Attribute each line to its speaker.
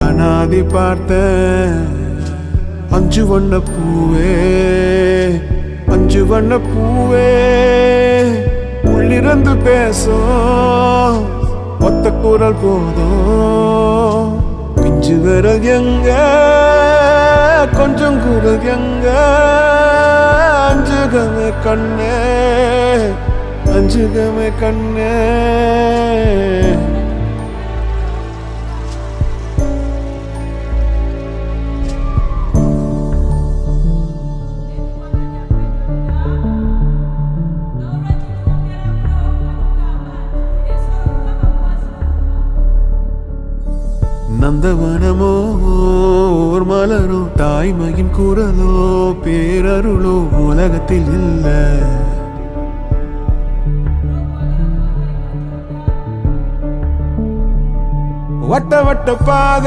Speaker 1: அனாதி பார்த்த அஞ்சு வண்ண பூவே, அஞ்சு வண்ண பூவே, உள்ளிருந்து பேசும் ஒத்த குரல் போதும். பிஞ்சு விரல் எங்க, கொஞ்சம் குரல் எங்க, அஞ்சுகமே கண்ணே, அஞ்சுகமே கண்ணே. நந்தவனமோ ஓர் மலரோ, தாய்மையின் குரலோ, பேரருளோ உலகத்தில் இல்ல. வட்ட வட்ட பாத